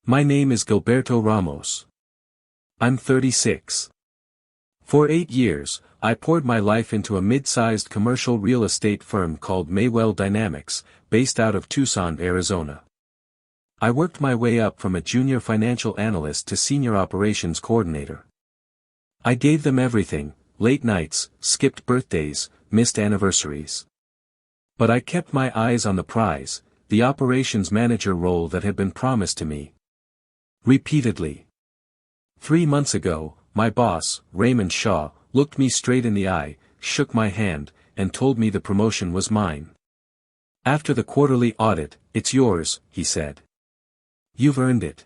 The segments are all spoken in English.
My name is Gilberto Ramos. I'm 36. For 8 years, I poured my life into a mid-sized commercial real estate firm called Maywell Dynamics, based out of Tucson, Arizona. I worked my way up from a junior financial analyst to senior operations coordinator. I gave them everything: late nights, skipped birthdays, missed anniversaries. But I kept my eyes on the prize, the operations manager role that had been promised to me. Repeatedly. 3 months ago, my boss, Raymond Shaw, looked me straight in the eye, shook my hand, and told me the promotion was mine. After the quarterly audit, "It's yours," he said. "You've earned it."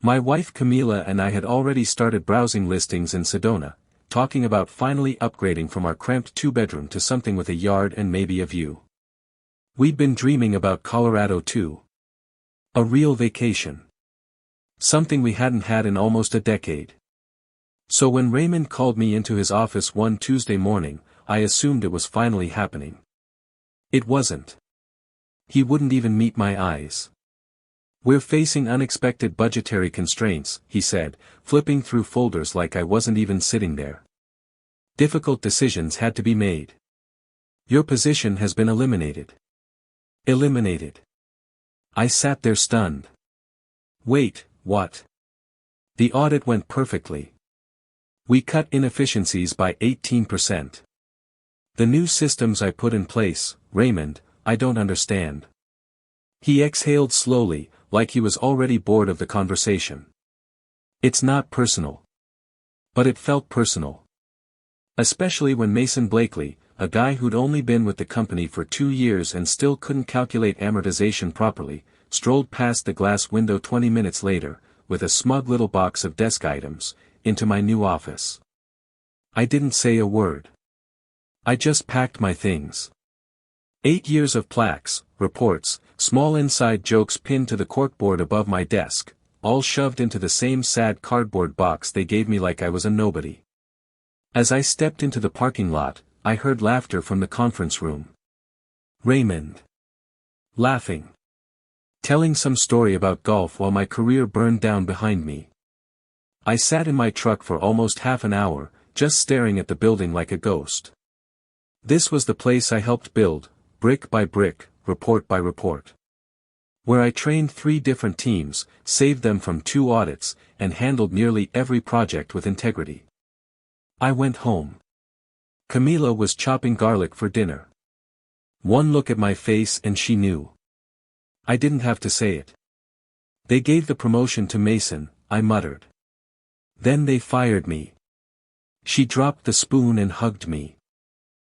My wife Camila and I had already started browsing listings in Sedona, talking about finally upgrading from our cramped 2-bedroom to something with a yard and maybe a view. We'd been dreaming about Colorado too. A real vacation. Something we hadn't had in almost a decade. So when Raymond called me into his office one Tuesday morning, I assumed it was finally happening. It wasn't. He wouldn't even meet my eyes. "We're facing unexpected budgetary constraints," he said, flipping through folders like I wasn't even sitting there. "Difficult decisions had to be made. Your position has been eliminated." Eliminated. I sat there stunned. Wait, what? The audit went perfectly. We cut inefficiencies by 18%. The new systems I put in place, Raymond, I don't understand. He exhaled slowly, like he was already bored of the conversation. It's not personal. But it felt personal. Especially when Mason Blakely, a guy who'd only been with the company for 2 years and still couldn't calculate amortization properly, strolled past the glass window 20 minutes later, with a smug little box of desk items, into my new office. I didn't say a word. I just packed my things. 8 years of plaques, reports, small inside jokes pinned to the corkboard above my desk, all shoved into the same sad cardboard box they gave me like I was a nobody. As I stepped into the parking lot, I heard laughter from the conference room. Raymond. Laughing. Telling some story about golf while my career burned down behind me. I sat in my truck for almost half an hour, just staring at the building like a ghost. This was the place I helped build, brick by brick, report by report. Where I trained 3 different teams, saved them from 2 audits, and handled nearly every project with integrity. I went home. Camila was chopping garlic for dinner. One look at my face and she knew. I didn't have to say it. "They gave the promotion to Mason," I muttered. "Then they fired me." She dropped the spoon and hugged me.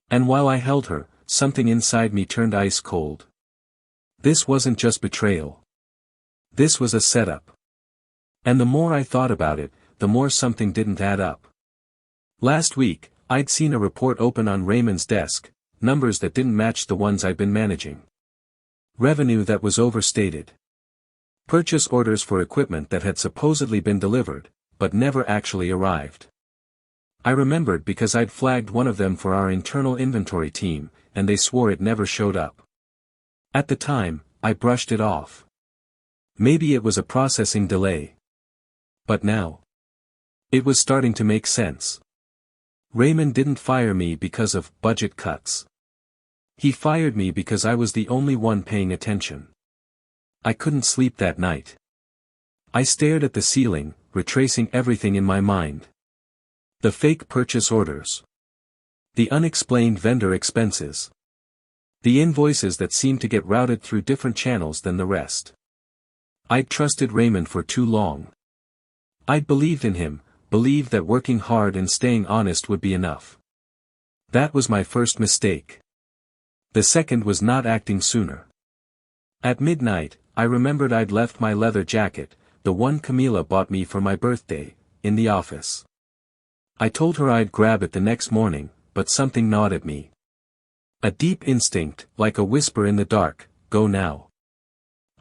And while I held her, something inside me turned ice cold. This wasn't just betrayal. This was a setup. And the more I thought about it, the more something didn't add up. Last week, I'd seen a report open on Raymond's desk, numbers that didn't match the ones I'd been managing. Revenue that was overstated. Purchase orders for equipment that had supposedly been delivered, but never actually arrived. I remembered because I'd flagged one of them for our internal inventory team, and they swore it never showed up. At the time, I brushed it off. Maybe it was a processing delay. But now, it was starting to make sense. Raymond didn't fire me because of budget cuts. He fired me because I was the only one paying attention. I couldn't sleep that night. I stared at the ceiling, retracing everything in my mind. The fake purchase orders. The unexplained vendor expenses. The invoices that seemed to get routed through different channels than the rest. I'd trusted Raymond for too long. I'd believed in him, believed that working hard and staying honest would be enough. That was my first mistake. The second was not acting sooner. At midnight, I remembered I'd left my leather jacket, the one Camila bought me for my birthday, in the office. I told her I'd grab it the next morning, but something gnawed at me. A deep instinct, like a whisper in the dark, "Go now."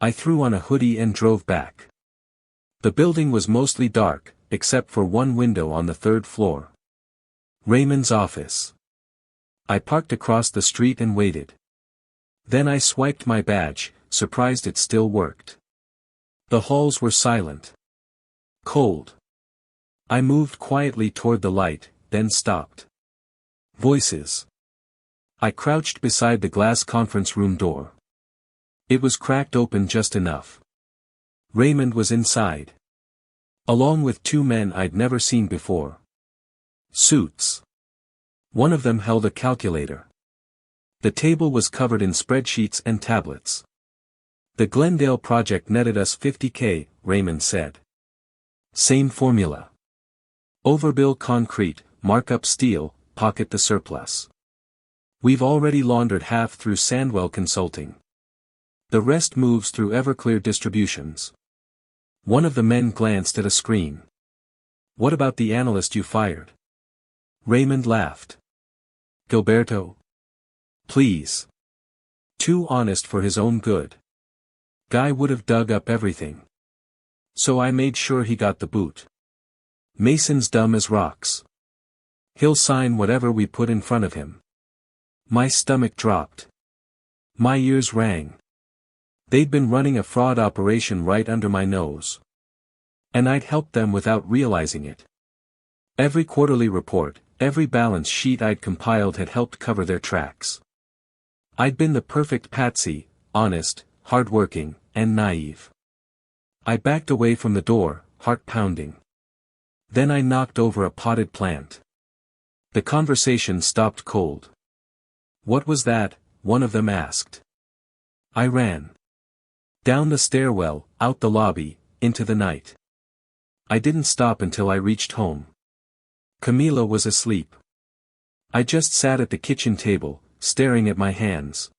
I threw on a hoodie and drove back. The building was mostly dark, except for one window on the 3rd floor. Raymond's office. I parked across the street and waited. Then I swiped my badge, surprised it still worked. The halls were silent. Cold. I moved quietly toward the light, then stopped. Voices. I crouched beside the glass conference room door. It was cracked open just enough. Raymond was inside. Along with two men I'd never seen before. Suits. One of them held a calculator. The table was covered in spreadsheets and tablets. The Glendale project netted us $50K, Raymond said. Same formula. Overbill concrete, mark up steel, pocket the surplus. We've already laundered half through Sandwell Consulting. The rest moves through Everclear Distributions. One of the men glanced at a screen. What about the analyst you fired? Raymond laughed. Gilberto? Please. Too honest for his own good. Guy would have dug up everything. So I made sure he got the boot. Mason's dumb as rocks. He'll sign whatever we put in front of him. My stomach dropped. My ears rang. They'd been running a fraud operation right under my nose. And I'd helped them without realizing it. Every quarterly report, every balance sheet I'd compiled had helped cover their tracks. I'd been the perfect patsy, honest, hardworking, and naive. I backed away from the door, heart pounding. Then I knocked over a potted plant. The conversation stopped cold. What was that? One of them asked. I ran. Down the stairwell, out the lobby, into the night. I didn't stop until I reached home. Camila was asleep. I just sat at the kitchen table, staring at my hands.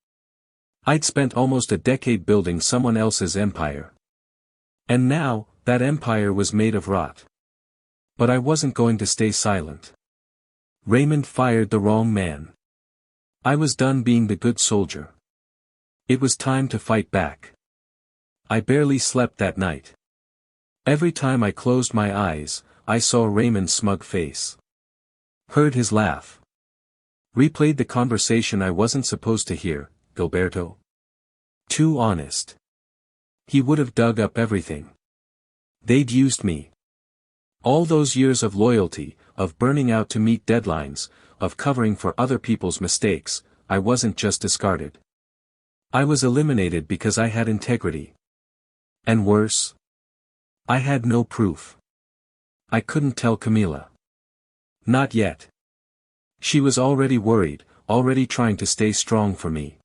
I'd spent almost a decade building someone else's empire. And now, that empire was made of rot. But I wasn't going to stay silent. Raymond fired the wrong man. I was done being the good soldier. It was time to fight back. I barely slept that night. Every time I closed my eyes, I saw Raymond's smug face. Heard his laugh. Replayed the conversation I wasn't supposed to hear, Gilberto. Too honest. He would have dug up everything. They'd used me. All those years of loyalty, of burning out to meet deadlines, of covering for other people's mistakes, I wasn't just discarded. I was eliminated because I had integrity. And worse? I had no proof. I couldn't tell Camila. Not yet. She was already worried, already trying to stay strong for me.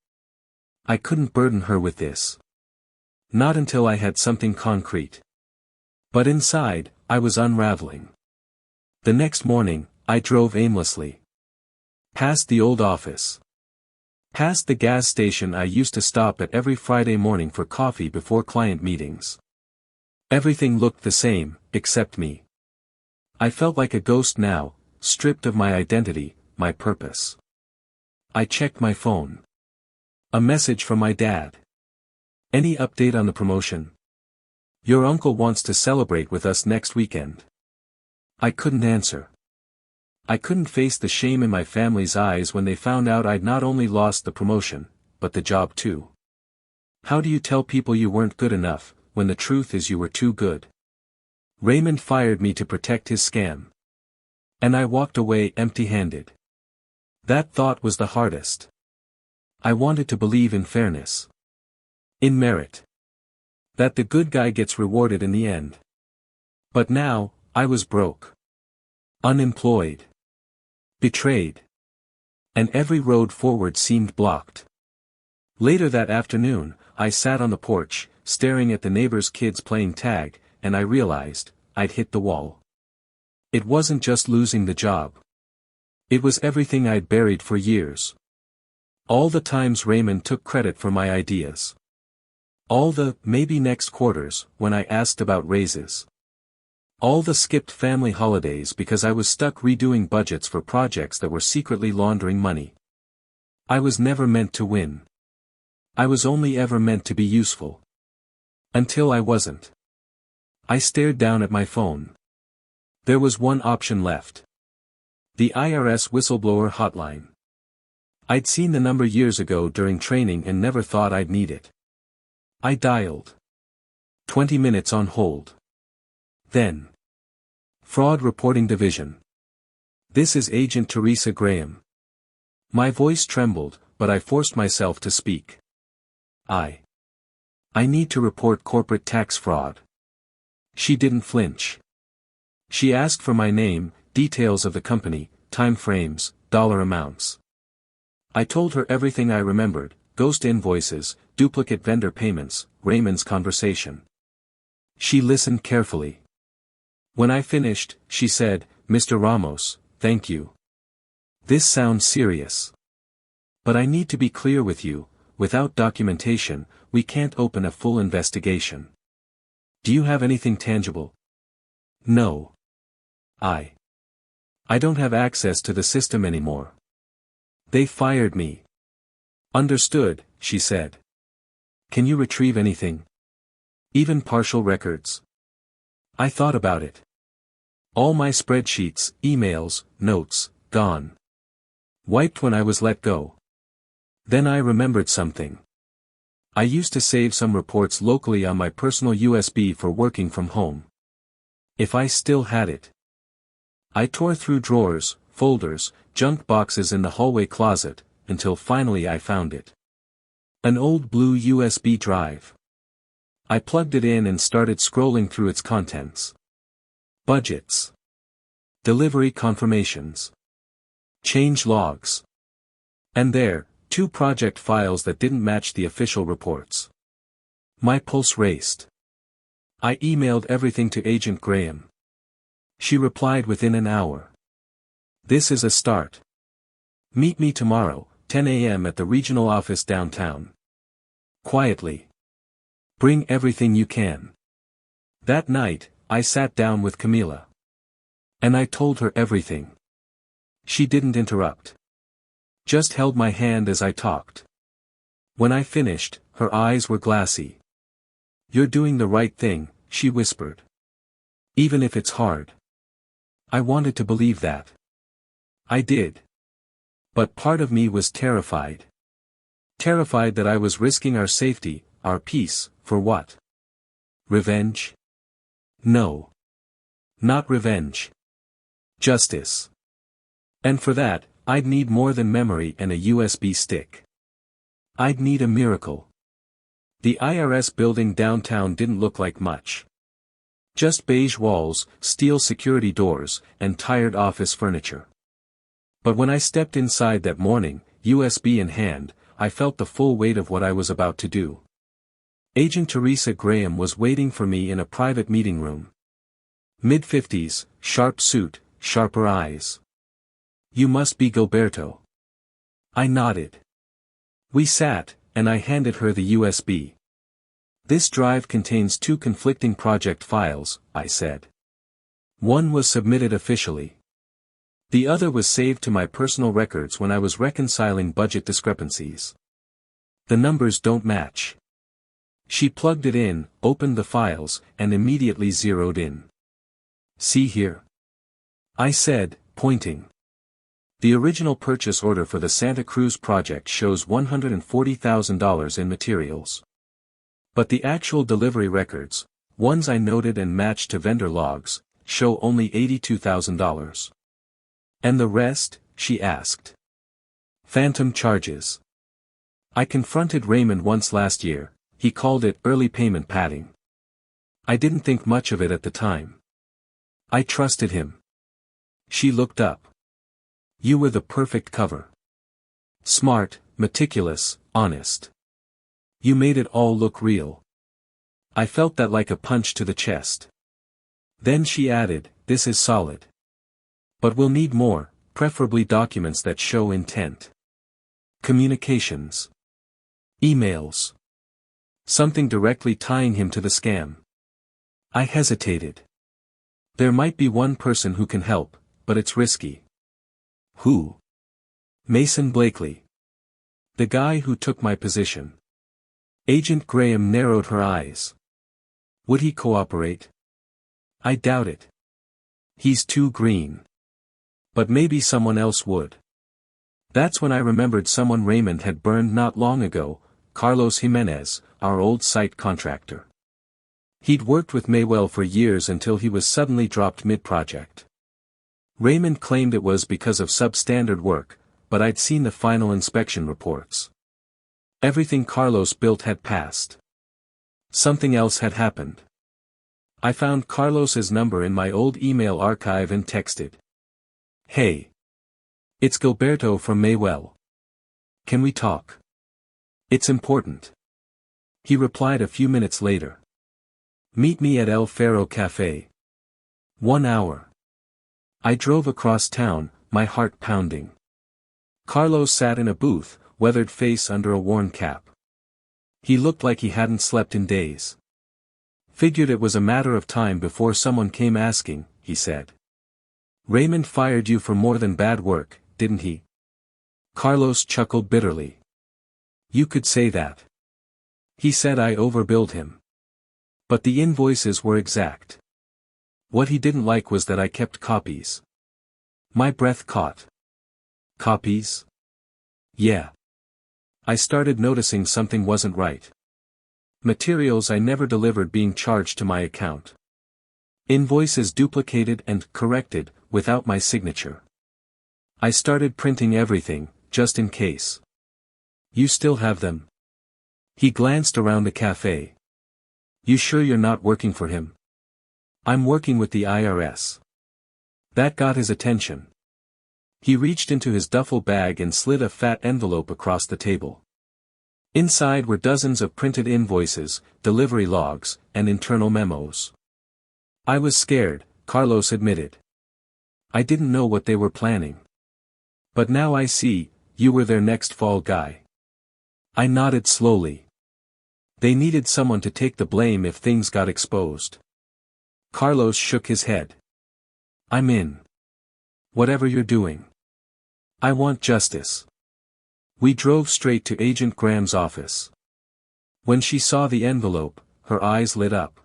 I couldn't burden her with this. Not until I had something concrete. But inside, I was unraveling. The next morning, I drove aimlessly. Past the old office. Past the gas station I used to stop at every Friday morning for coffee before client meetings. Everything looked the same, except me. I felt like a ghost now, stripped of my identity, my purpose. I checked my phone. A message from my dad. Any update on the promotion? Your uncle wants to celebrate with us next weekend. I couldn't answer. I couldn't face the shame in my family's eyes when they found out I'd not only lost the promotion, but the job too. How do you tell people you weren't good enough, when the truth is you were too good? Raymond fired me to protect his scam. And I walked away empty-handed. That thought was the hardest. I wanted to believe in fairness. In merit. That the good guy gets rewarded in the end. But now, I was broke. Unemployed. Betrayed. And every road forward seemed blocked. Later that afternoon, I sat on the porch, staring at the neighbor's kids playing tag, and I realized, I'd hit the wall. It wasn't just losing the job. It was everything I'd buried for years. All the times Raymond took credit for my ideas. All the, maybe next quarters, when I asked about raises. All the skipped family holidays because I was stuck redoing budgets for projects that were secretly laundering money. I was never meant to win. I was only ever meant to be useful. Until I wasn't. I stared down at my phone. There was one option left. The IRS whistleblower hotline. I'd seen the number years ago during training and never thought I'd need it. I dialed. 20 minutes on hold. Then. Fraud Reporting Division. This is Agent Teresa Graham. My voice trembled, but I forced myself to speak. I need to report corporate tax fraud. She didn't flinch. She asked for my name, details of the company, time frames, dollar amounts. I told her everything I remembered: ghost invoices, duplicate vendor payments, Raymond's conversation. She listened carefully. When I finished, she said, "Mr. Ramos, thank you. This sounds serious. But I need to be clear with you, without documentation, we can't open a full investigation. Do you have anything tangible?" "No. I don't have access to the system anymore. They fired me." "Understood," she said. "Can you retrieve anything? Even partial records?" I thought about it. All my spreadsheets, emails, notes, gone. Wiped when I was let go. Then I remembered something. I used to save some reports locally on my personal USB for working from home. If I still had it. I tore through drawers, folders, junk boxes in the hallway closet, until finally I found it. An old blue USB drive. I plugged it in and started scrolling through its contents. Budgets. Delivery confirmations. Change logs. And there, 2 project files that didn't match the official reports. My pulse raced. I emailed everything to Agent Graham. She replied within an hour. "This is a start. Meet me tomorrow, 10 a.m. at the regional office downtown. Quietly. Bring everything you can." That night, I sat down with Camila. And I told her everything. She didn't interrupt. Just held my hand as I talked. When I finished, her eyes were glassy. "You're doing the right thing," she whispered. "Even if it's hard." I wanted to believe that. I did. But part of me was terrified. Terrified that I was risking our safety, our peace, for what? Revenge? No. Not revenge. Justice. And for that, I'd need more than memory and a USB stick. I'd need a miracle. The IRS building downtown didn't look like much. Just beige walls, steel security doors, and tired office furniture. But when I stepped inside that morning, USB in hand, I felt the full weight of what I was about to do. Agent Teresa Graham was waiting for me in a private meeting room. Mid-50s, sharp suit, sharper eyes. "You must be Gilberto." I nodded. We sat, and I handed her the USB. "This drive contains 2 conflicting project files," I said. "One was submitted officially. The other was saved to my personal records when I was reconciling budget discrepancies. The numbers don't match." She plugged it in, opened the files, and immediately zeroed in. "See here," I said, pointing. "The original purchase order for the Santa Cruz project shows $140,000 in materials. But the actual delivery records, ones I noted and matched to vendor logs, show only $82,000. "And the rest?" she asked. "Phantom charges. I confronted Raymond once last year, he called it early payment padding. I didn't think much of it at the time. I trusted him." She looked up. "You were the perfect cover. Smart, meticulous, honest. You made it all look real." I felt that like a punch to the chest. Then she added, "This is solid. But we'll need more, preferably documents that show intent. Communications. Emails. Something directly tying him to the scam." I hesitated. There might be one person who can help, but it's risky. "Who?" "Mason Blakely. The guy who took my position." Agent Graham narrowed her eyes. "Would he cooperate?" "I doubt it. He's too green. But maybe someone else would." That's when I remembered someone Raymond had burned not long ago, Carlos Jimenez, our old site contractor. He'd worked with Maywell for years until he was suddenly dropped mid-project. Raymond claimed it was because of substandard work, but I'd seen the final inspection reports. Everything Carlos built had passed. Something else had happened. I found Carlos's number in my old email archive and texted. "Hey. It's Gilberto from Maywell. Can we talk? It's important." He replied a few minutes later. "Meet me at El Faro Café. 1 hour." I drove across town, my heart pounding. Carlos sat in a booth, weathered face under a worn cap. He looked like he hadn't slept in days. "Figured it was a matter of time before someone came asking," he said. "Raymond fired you for more than bad work, didn't he?" Carlos chuckled bitterly. "You could say that. He said I overbilled him. But the invoices were exact. What he didn't like was that I kept copies." My breath caught. "Copies?" "Yeah." I started noticing something wasn't right. Materials I never delivered being charged to my account. Invoices duplicated and corrected, without my signature. I started printing everything, just in case. "You still have them?" He glanced around the cafe. "You sure you're not working for him?" "I'm working with the IRS." That got his attention. He reached into his duffel bag and slid a fat envelope across the table. Inside were dozens of printed invoices, delivery logs, and internal memos. "I was scared," Carlos admitted. "I didn't know what they were planning. But now I see, you were their next fall guy." I nodded slowly. "They needed someone to take the blame if things got exposed." Carlos shook his head. "I'm in. Whatever you're doing. I want justice." We drove straight to Agent Graham's office. When she saw the envelope, her eyes lit up.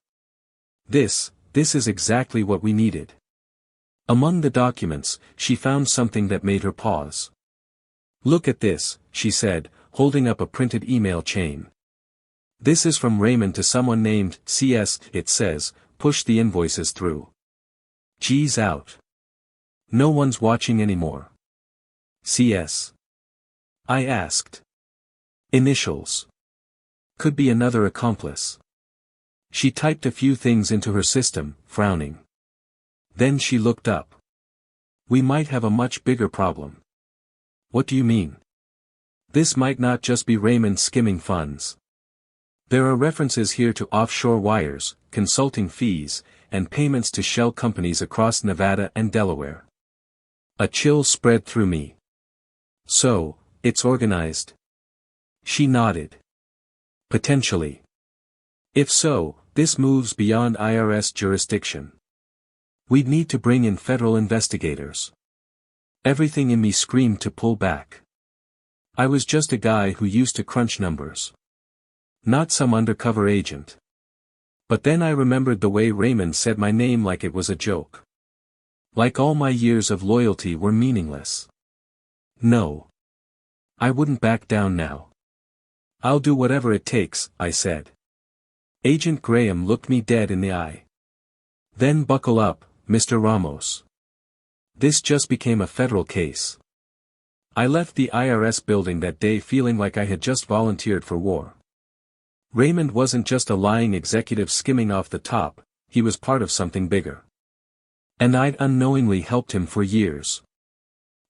This is exactly what we needed." Among the documents, she found something that made her pause. "Look at this," she said, holding up a printed email chain. "This is from Raymond to someone named CS. It says, push the invoices through. G's out. No one's watching anymore." "CS?" I asked. "Initials. Could be another accomplice." She typed a few things into her system, frowning. Then she looked up. "We might have a much bigger problem." "What do you mean?" "This might not just be Raymond skimming funds. There are references here to offshore wires, consulting fees, and payments to shell companies across Nevada and Delaware." A chill spread through me. "So, it's organized?" She nodded. "Potentially. If so, this moves beyond IRS jurisdiction. We'd need to bring in federal investigators." Everything in me screamed to pull back. I was just a guy who used to crunch numbers. Not some undercover agent. But then I remembered the way Raymond said my name like it was a joke. Like all my years of loyalty were meaningless. No. I wouldn't back down now. "I'll do whatever it takes," I said. Agent Graham looked me dead in the eye. "Then buckle up, Mr. Ramos. This just became a federal case." I left the IRS building that day feeling like I had just volunteered for war. Raymond wasn't just a lying executive skimming off the top, he was part of something bigger. And I'd unknowingly helped him for years.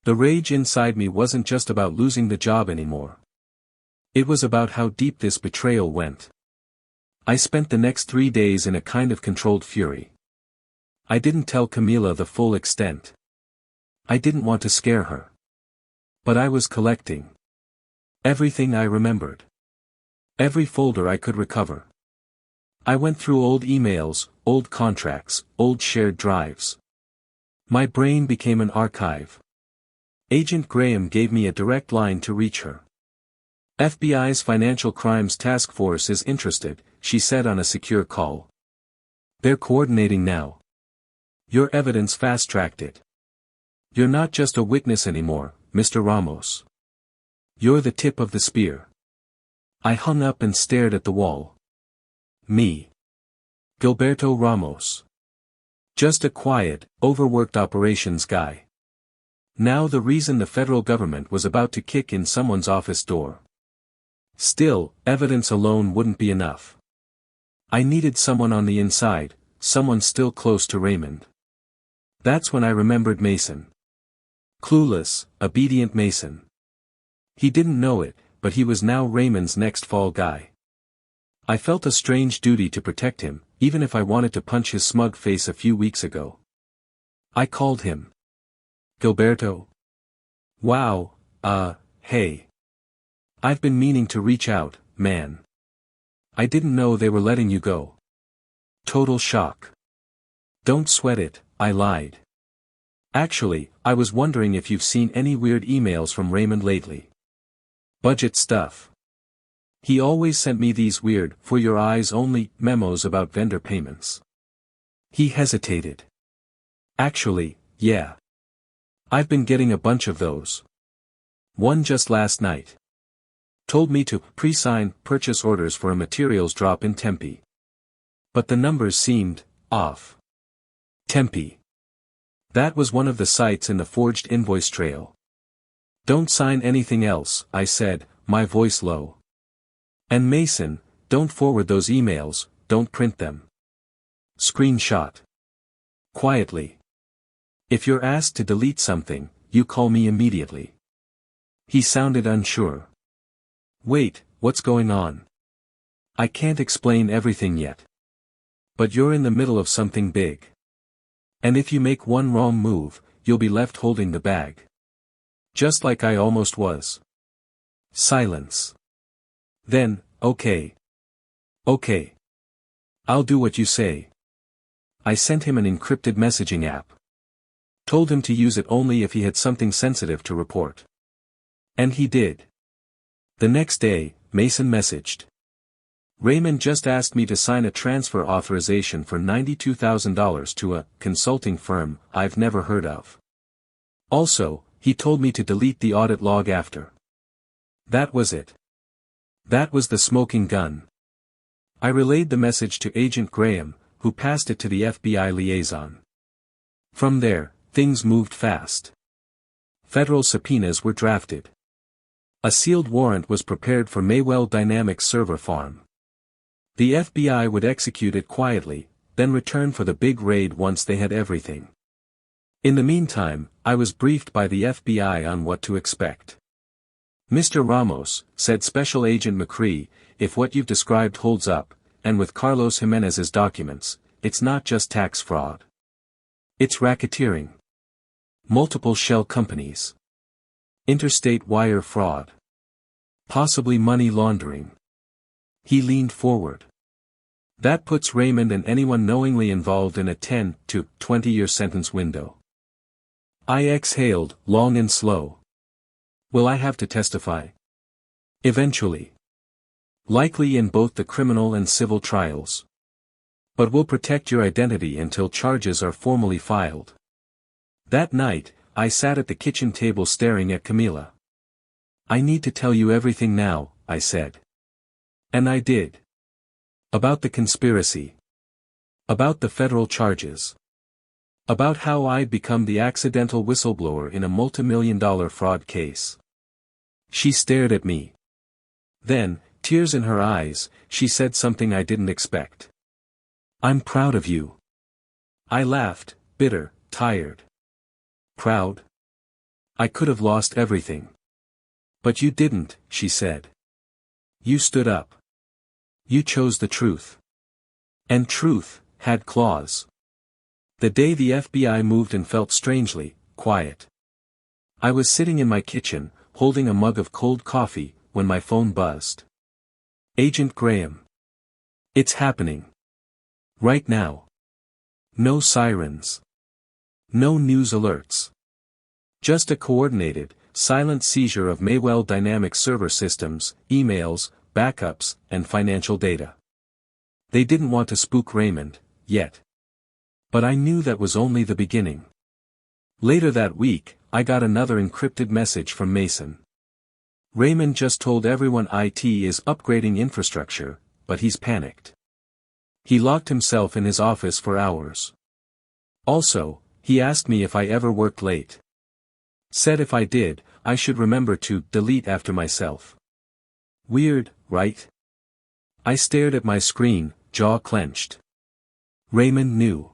The rage inside me wasn't just about losing the job anymore. It was about how deep this betrayal went. I spent the next 3 days in a kind of controlled fury. I didn't tell Camila the full extent. I didn't want to scare her. But I was collecting. Everything I remembered. Every folder I could recover. I went through old emails, old contracts, old shared drives. My brain became an archive. Agent Graham gave me a direct line to reach her. "FBI's Financial Crimes Task Force is interested," she said on a secure call. "They're coordinating now. Your evidence fast-tracked it. You're not just a witness anymore, Mr. Ramos. You're the tip of the spear." I hung up and stared at the wall. Me. Gilberto Ramos. Just a quiet, overworked operations guy. Now the reason the federal government was about to kick in someone's office door. Still, evidence alone wouldn't be enough. I needed someone on the inside, someone still close to Raymond. That's when I remembered Mason. Clueless, obedient Mason. He didn't know it, but he was now Raymond's next fall guy. I felt a strange duty to protect him, even if I wanted to punch his smug face a few weeks ago. I called him. Gilberto. Wow, hey. I've been meaning to reach out, man. I didn't know they were letting you go. Total shock. Don't sweat it, I lied. Actually, I was wondering if you've seen any weird emails from Raymond lately. Budget stuff. He always sent me these weird, for your eyes only, memos about vendor payments. He hesitated. Actually, yeah. I've been getting a bunch of those. One just last night. Told me to pre-sign purchase orders for a materials drop in Tempe. But the numbers seemed off. Tempe. That was one of the sites in the forged invoice trail. Don't sign anything else, I said, my voice low. And Mason, don't forward those emails, don't print them. Screenshot. Quietly. If you're asked to delete something, you call me immediately. He sounded unsure. Wait, what's going on? I can't explain everything yet. But you're in the middle of something big. And if you make one wrong move, you'll be left holding the bag. Just like I almost was. Silence. Then, okay. Okay. I'll do what you say. I sent him an encrypted messaging app. Told him to use it only if he had something sensitive to report. And he did. The next day, Mason messaged. Raymond just asked me to sign a transfer authorization for $92,000 to a consulting firm I've never heard of. Also, he told me to delete the audit log after. That was it. That was the smoking gun. I relayed the message to Agent Graham, who passed it to the FBI liaison. From there, things moved fast. Federal subpoenas were drafted. A sealed warrant was prepared for Maywell Dynamics server farm. The FBI would execute it quietly, then return for the big raid once they had everything. In the meantime, I was briefed by the FBI on what to expect. Mr. Ramos, said Special Agent McCree, if what you've described holds up, and with Carlos Jimenez's documents, it's not just tax fraud. It's racketeering. Multiple shell companies. Interstate wire fraud. Possibly money laundering. He leaned forward. That puts Raymond and anyone knowingly involved in a 10 to 20-year sentence window. I exhaled, long and slow. Will I have to testify? Eventually. Likely in both the criminal and civil trials. But we'll protect your identity until charges are formally filed. That night, I sat at the kitchen table staring at Camila. I need to tell you everything now, I said. And I did. About the conspiracy. About the federal charges. About how I'd become the accidental whistleblower in a multimillion-dollar fraud case. She stared at me. Then, tears in her eyes, she said something I didn't expect. I'm proud of you. I laughed, bitter, tired. Proud? I could have lost everything. But you didn't, she said. You stood up. You chose the truth. And truth had claws. The day the FBI moved and felt strangely quiet. I was sitting in my kitchen, holding a mug of cold coffee, when my phone buzzed. Agent Graham. It's happening. Right now. No sirens. No news alerts. Just a coordinated, silent seizure of Maywell Dynamics server systems, emails, backups, and financial data. They didn't want to spook Raymond, yet. But I knew that was only the beginning. Later that week, I got another encrypted message from Mason. Raymond just told everyone IT is upgrading infrastructure, but he's panicked. He locked himself in his office for hours. Also, he asked me if I ever worked late. Said if I did, I should remember to delete after myself. Weird, right? I stared at my screen, jaw clenched. Raymond knew.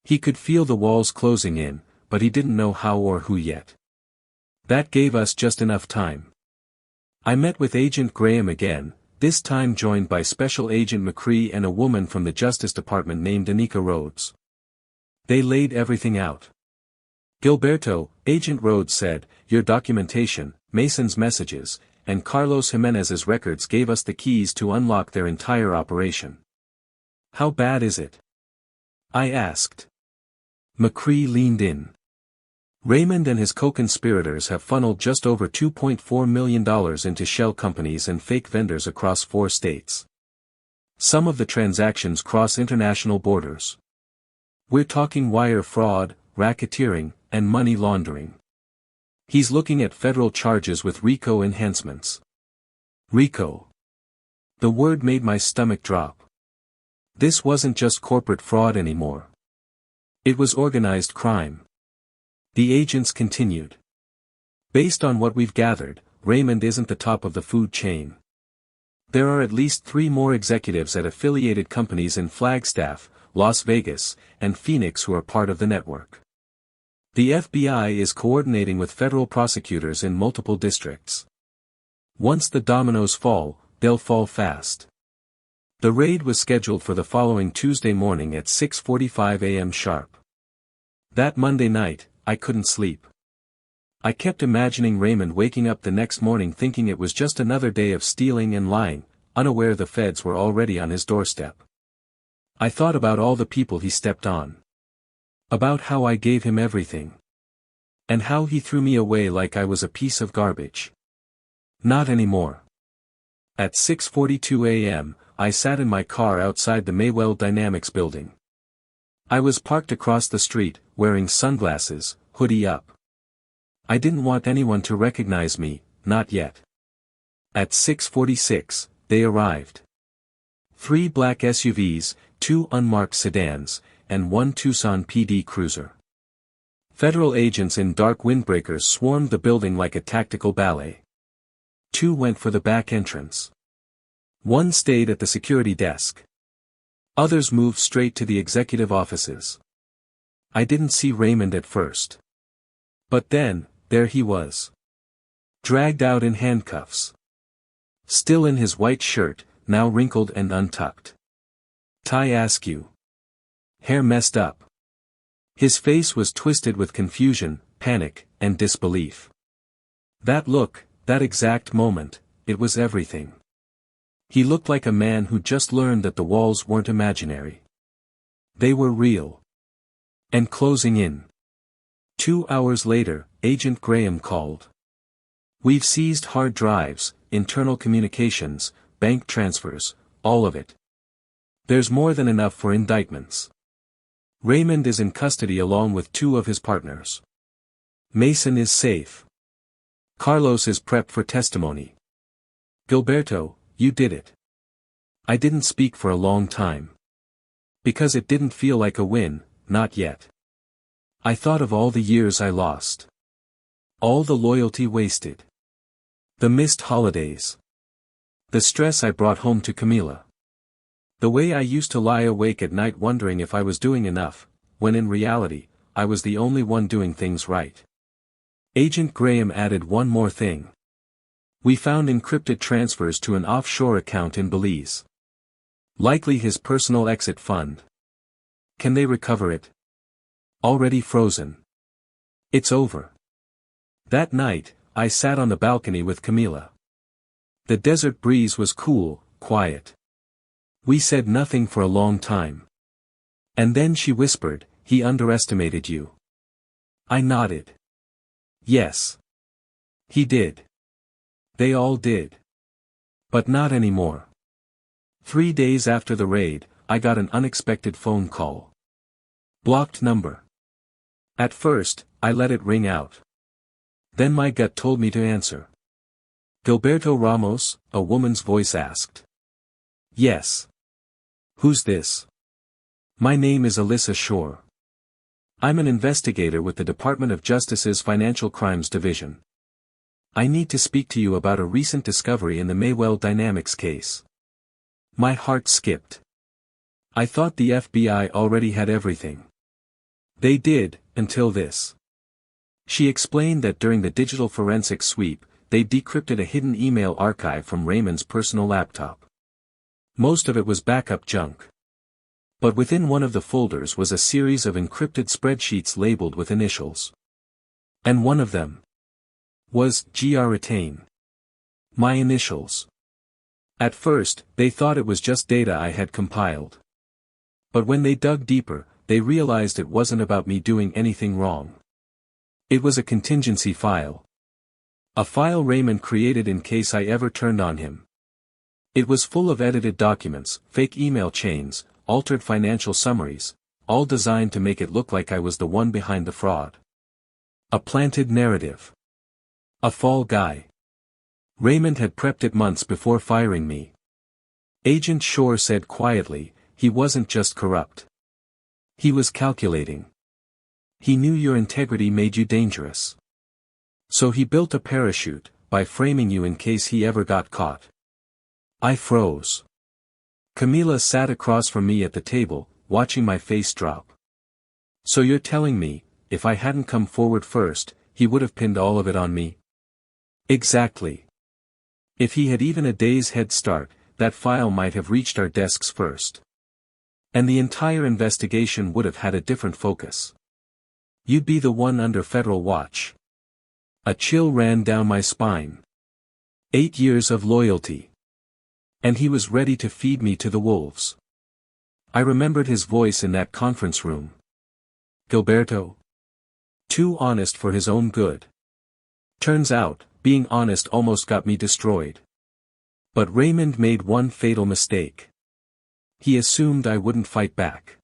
He could feel the walls closing in, but he didn't know how or who yet. That gave us just enough time. I met with Agent Graham again, this time joined by Special Agent McCree and a woman from the Justice Department named Anika Rhodes. They laid everything out. Gilberto, Agent Rhodes said, your documentation, Mason's messages, and Carlos Jimenez's records gave us the keys to unlock their entire operation. How bad is it? I asked. McCree leaned in. Raymond and his co-conspirators have funneled just over $2.4 million into shell companies and fake vendors across 4 states. Some of the transactions cross international borders. We're talking wire fraud, racketeering, and money laundering. He's looking at federal charges with RICO enhancements. RICO. The word made my stomach drop. This wasn't just corporate fraud anymore. It was organized crime. The agents continued. Based on what we've gathered, Raymond isn't the top of the food chain. There are at least 3 more executives at affiliated companies in Flagstaff, Las Vegas, and Phoenix who are part of the network. The FBI is coordinating with federal prosecutors in multiple districts. Once the dominoes fall, they'll fall fast. The raid was scheduled for the following Tuesday morning at 6:45 a.m. sharp. That Monday night, I couldn't sleep. I kept imagining Raymond waking up the next morning thinking it was just another day of stealing and lying, unaware the feds were already on his doorstep. I thought about all the people he stepped on. About how I gave him everything. And how he threw me away like I was a piece of garbage. Not anymore. At 6:42 a.m., I sat in my car outside the Maywell Dynamics building. I was parked across the street, wearing sunglasses, hoodie up. I didn't want anyone to recognize me, not yet. At 6:46, they arrived. 3 black SUVs, 2 unmarked sedans, and 1 Tucson PD cruiser. Federal agents in dark windbreakers swarmed the building like a tactical ballet. 2 went for the back entrance. 1 stayed at the security desk. Others moved straight to the executive offices. I didn't see Raymond at first. But then, there he was. Dragged out in handcuffs. Still in his white shirt, now wrinkled and untucked. Tie askew. Hair messed up. His face was twisted with confusion, panic, and disbelief. That look, that exact moment, it was everything. He looked like a man who just learned that the walls weren't imaginary. They were real. And closing in. 2 hours later, Agent Graham called. We've seized hard drives, internal communications, bank transfers, all of it. There's more than enough for indictments. Raymond is in custody along with 2 of his partners. Mason is safe. Carlos is prepped for testimony. Gilberto, you did it. I didn't speak for a long time. Because it didn't feel like a win, not yet. I thought of all the years I lost. All the loyalty wasted. The missed holidays. The stress I brought home to Camila. The way I used to lie awake at night wondering if I was doing enough, when in reality, I was the only one doing things right. Agent Graham added one more thing. We found encrypted transfers to an offshore account in Belize. Likely his personal exit fund. Can they recover it? Already frozen. It's over. That night, I sat on the balcony with Camila. The desert breeze was cool, quiet. We said nothing for a long time. And then she whispered, he underestimated you. I nodded. Yes. He did. They all did. But not anymore. 3 days after the raid, I got an unexpected phone call. Blocked number. At first, I let it ring out. Then my gut told me to answer. Gilberto Ramos, a woman's voice asked. Yes. Who's this? My name is Alyssa Shore. I'm an investigator with the Department of Justice's Financial Crimes Division. I need to speak to you about a recent discovery in the Maywell Dynamics case. My heart skipped. I thought the FBI already had everything. They did, until this. She explained that during the digital forensic sweep, they decrypted a hidden email archive from Raymond's personal laptop. Most of it was backup junk. But within one of the folders was a series of encrypted spreadsheets labeled with initials. And one of them was GR Retain. My initials. At first, they thought it was just data I had compiled. But when they dug deeper, they realized it wasn't about me doing anything wrong. It was a contingency file. A file Raymond created in case I ever turned on him. It was full of edited documents, fake email chains, altered financial summaries, all designed to make it look like I was the one behind the fraud. A planted narrative. A fall guy. Raymond had prepped it months before firing me. Agent Shore said quietly, he wasn't just corrupt. He was calculating. He knew your integrity made you dangerous. So he built a parachute, by framing you in case he ever got caught. I froze. Camila sat across from me at the table, watching my face drop. So you're telling me, if I hadn't come forward first, he would have pinned all of it on me? Exactly. If he had even a day's head start, that file might have reached our desks first. And the entire investigation would have had a different focus. You'd be the one under federal watch. A chill ran down my spine. 8 years of loyalty. And he was ready to feed me to the wolves. I remembered his voice in that conference room. Gilberto. Too honest for his own good. Turns out, being honest almost got me destroyed. But Raymond made one fatal mistake. He assumed I wouldn't fight back.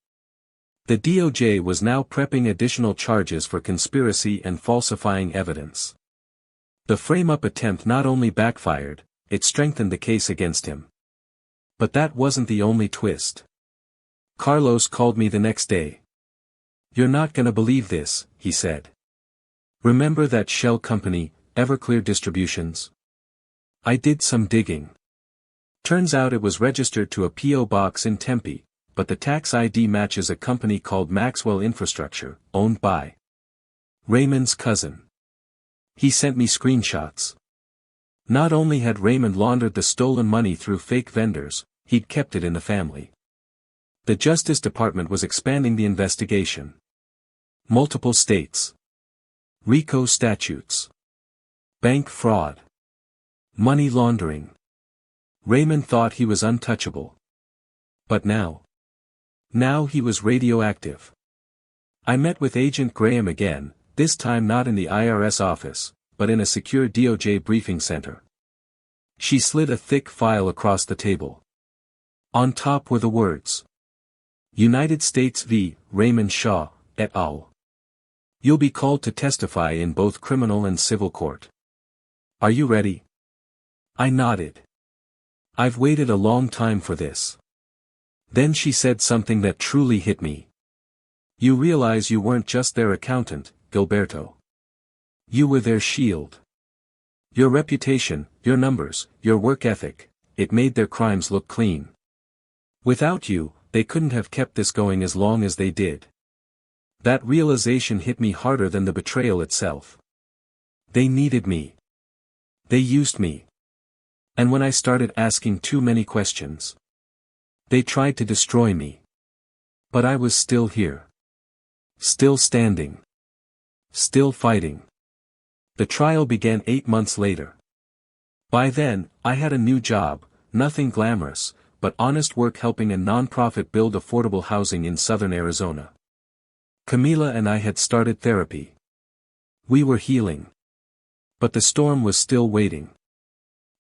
The DOJ was now prepping additional charges for conspiracy and falsifying evidence. The frame-up attempt not only backfired, it strengthened the case against him. But that wasn't the only twist. Carlos called me the next day. You're not gonna believe this, he said. Remember that shell company, Everclear Distributions? I did some digging. Turns out it was registered to a P.O. box in Tempe, but the tax ID matches a company called Maxwell Infrastructure, owned by Raymond's cousin. He sent me screenshots. Not only had Raymond laundered the stolen money through fake vendors, he'd kept it in the family. The Justice Department was expanding the investigation. Multiple states. RICO statutes. Bank fraud. Money laundering. Raymond thought he was untouchable. But now he was radioactive. I met with Agent Graham again, this time not in the IRS office, but in a secure DOJ briefing center. She slid a thick file across the table. On top were the words. United States v. Raymond Shaw, et al. You'll be called to testify in both criminal and civil court. Are you ready? I nodded. I've waited a long time for this. Then she said something that truly hit me. You realize you weren't just their accountant, Gilberto. You were their shield. Your reputation, your numbers, your work ethic, it made their crimes look clean. Without you, they couldn't have kept this going as long as they did. That realization hit me harder than the betrayal itself. They needed me. They used me. And when I started asking too many questions, they tried to destroy me. But I was still here. Still standing. Still fighting. The trial began 8 months later. By then, I had a new job, nothing glamorous, but honest work helping a nonprofit build affordable housing in southern Arizona. Camila and I had started therapy. We were healing. But the storm was still waiting.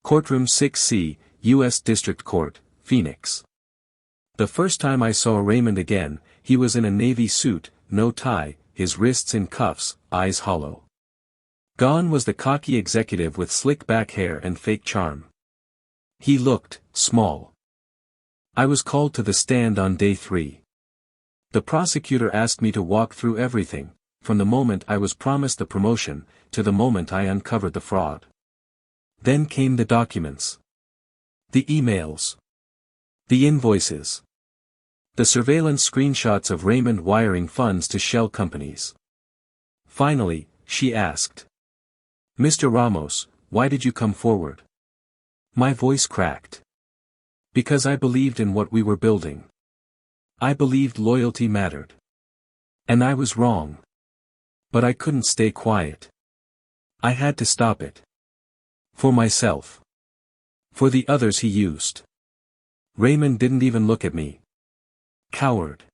Courtroom 6C, U.S. District Court, Phoenix. The first time I saw Raymond again, he was in a navy suit, no tie, his wrists in cuffs, eyes hollow. Gone was the cocky executive with slick back hair and fake charm. He looked small. I was called to the stand on day 3. The prosecutor asked me to walk through everything, from the moment I was promised the promotion, to the moment I uncovered the fraud. Then came the documents. The emails. The invoices. The surveillance screenshots of Raymond wiring funds to shell companies. Finally, she asked. "Mr. Ramos, why did you come forward?" My voice cracked. Because I believed in what we were building. I believed loyalty mattered. And I was wrong. But I couldn't stay quiet. I had to stop it. For myself. For the others he used. Raymond didn't even look at me. Coward.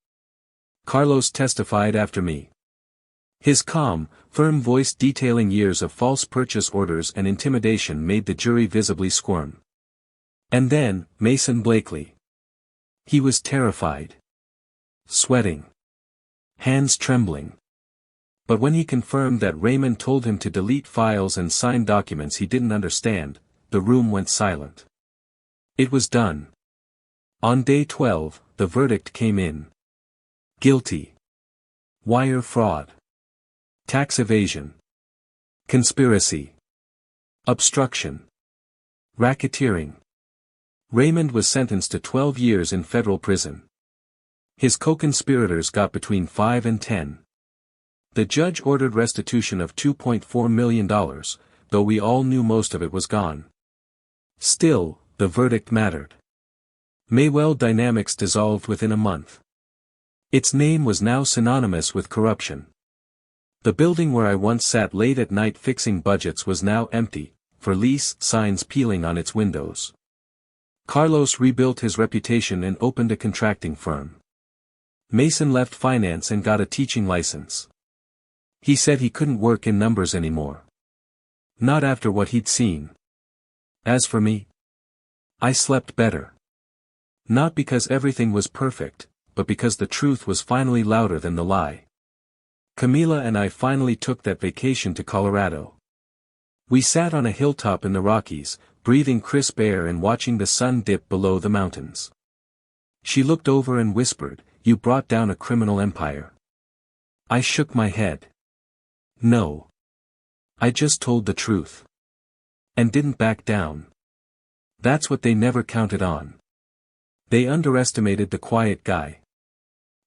Carlos testified after me. His calm, firm voice detailing years of false purchase orders and intimidation made the jury visibly squirm. And then, Mason Blakely. He was terrified. Sweating. Hands trembling. But when he confirmed that Raymond told him to delete files and sign documents he didn't understand, the room went silent. It was done. On day 12, the verdict came in. Guilty. Wire fraud. Tax evasion. Conspiracy. Obstruction. Racketeering. Raymond was sentenced to 12 years in federal prison. His co-conspirators got between 5 and 10. The judge ordered restitution of $2.4 million, though we all knew most of it was gone. Still, the verdict mattered. Maywell Dynamics dissolved within a month. Its name was now synonymous with corruption. The building where I once sat late at night fixing budgets was now empty, for lease signs peeling on its windows. Carlos rebuilt his reputation and opened a contracting firm. Mason left finance and got a teaching license. He said he couldn't work in numbers anymore. Not after what he'd seen. As for me, I slept better. Not because everything was perfect, but because the truth was finally louder than the lie. Camila and I finally took that vacation to Colorado. We sat on a hilltop in the Rockies, breathing crisp air and watching the sun dip below the mountains. She looked over and whispered, "You brought down a criminal empire." I shook my head. No. I just told the truth. And didn't back down. That's what they never counted on. They underestimated the quiet guy.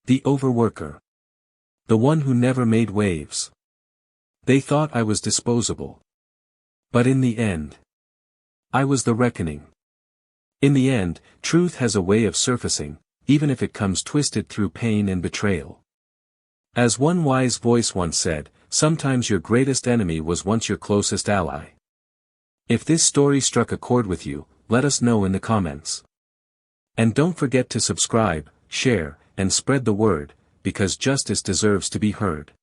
The overworker. The one who never made waves. They thought I was disposable. But in the end, I was the reckoning. In the end, truth has a way of surfacing, even if it comes twisted through pain and betrayal. As one wise voice once said, sometimes your greatest enemy was once your closest ally. If this story struck a chord with you, let us know in the comments. And don't forget to subscribe, share, and spread the word, because justice deserves to be heard.